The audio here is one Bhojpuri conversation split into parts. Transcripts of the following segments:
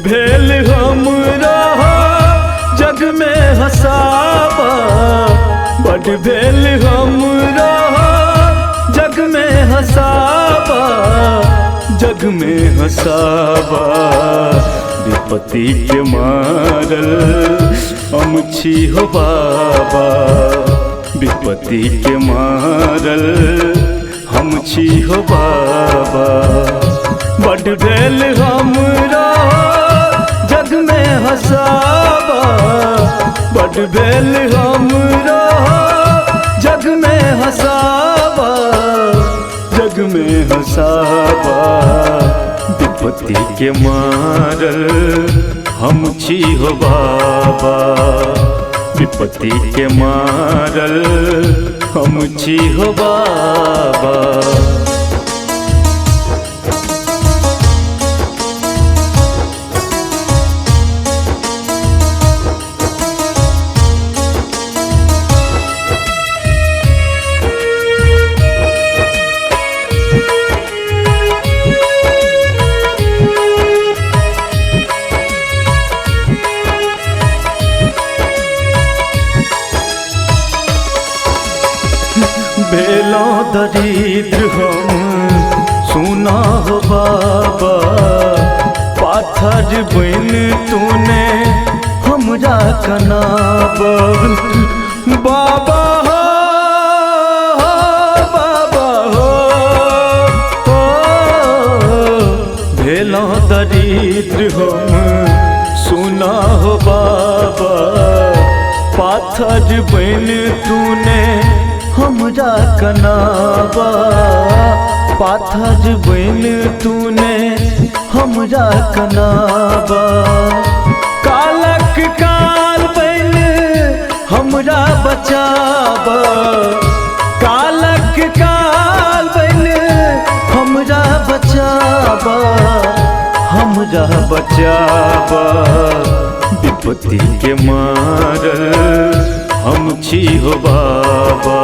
भेल हमरा जग में हसाबा, बड़ भेल हमरा जग में हसाबा, जग में हसाबा। विपत्ति के मारल हम छी हो बाबा, विपत्ति के मारल हम छी हो बाबा। बड़ भेल हमरा जग में हसाबा, बड़ भेल हमरा जग में हसाबा, जग में हसाबा। विपत्ति के मारल हम छी हो बाबा, विपत्ति के मारल हम छी हो बाबा। भेलो दरिद्र हम सुना हो बाबा, पाथर बन तूने हमरा कनाबा। बाबा हो बाबा हो, भेलो दरिद्र हम सुना हो बाबा, पाथर बन तूने हमरा कनाबा, पाथर बन तूने हमरा कनाबा। कालक काल बन हमरा बचाबा, कालक काल बन हमरा बचाबा, हमरा बचाबा। विपत्ति के मारल हम छी हो बाबा,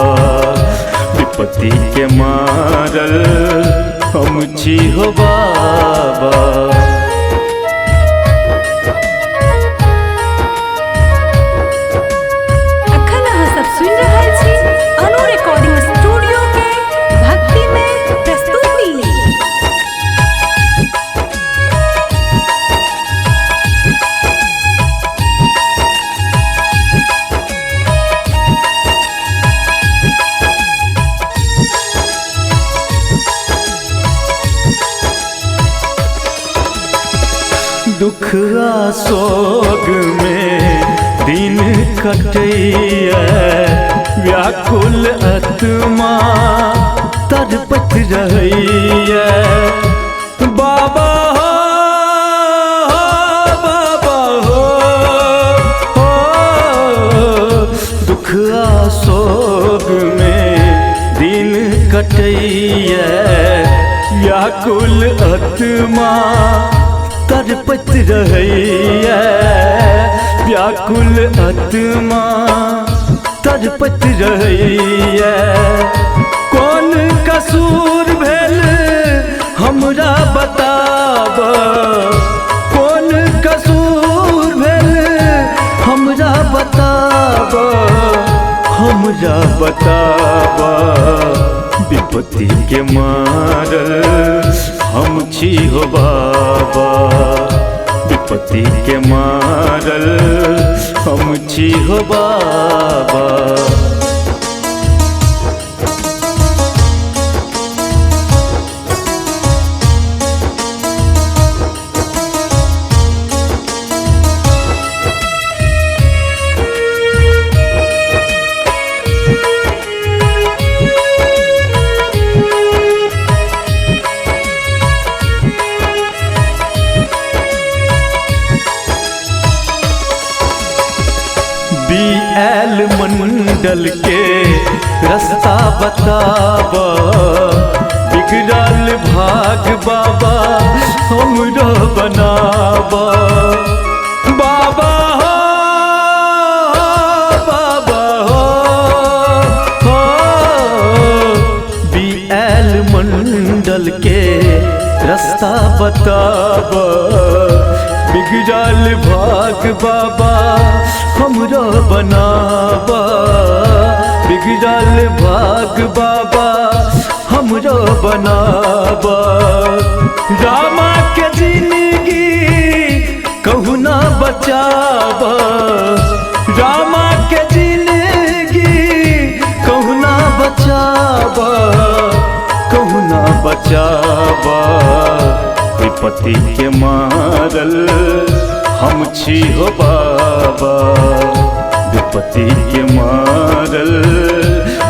विपत्ति के मारल हम छी हो बाबा। अखन अहाँ सब सुनि रहल छी अनु रिकॉर्डिंग स्टूडियो के भक्तिमय प्रस्तुति। दुख आ सोग में दिन कटैया, व्याकुल आत्मा तड़पत रहैया। बाबा हो बाबा हो, दुख आ सोग में दिन कटैया, व्याकुल आत्मा तड़पत रहैया, व्याकुल आत्मा तड़पत रहैया। कौन कसूर भेल हमरा बताबा, कौन कसूर भेल हमरा बताबा, हमरा बताबा। विपत्ति के मारल हम छी हो बाबा, विपत्ति के मारल हम छी हो बाबा। BL मंडल के रास्ता बताबा, बिगड़ल भाग बाबा हमरा बनाबा। बाबा हो बाबा हो, BL मंडल के रास्ता बताबा, बिगड़ल भाग बाबा हमरो बनाबा, बिगड़ल भाग बाबा हमरो बनाबा। रामा के जिंदगी कहू ना बचाबा, रामा के जिंदगी कहू ना बचाबा, कहू ना बचाबा। विपत्ति के मारल हम छी हो बाबा, विपत्ति के मारल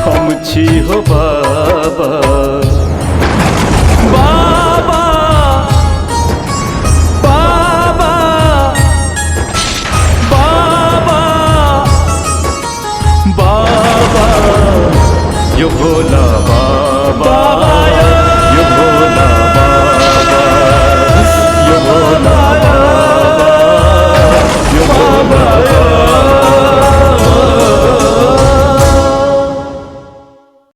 हम छी हो बाबा। बाबा बाबा बाबा बाबा यो भोला बाबा, यो भोला बाबा, यो भोला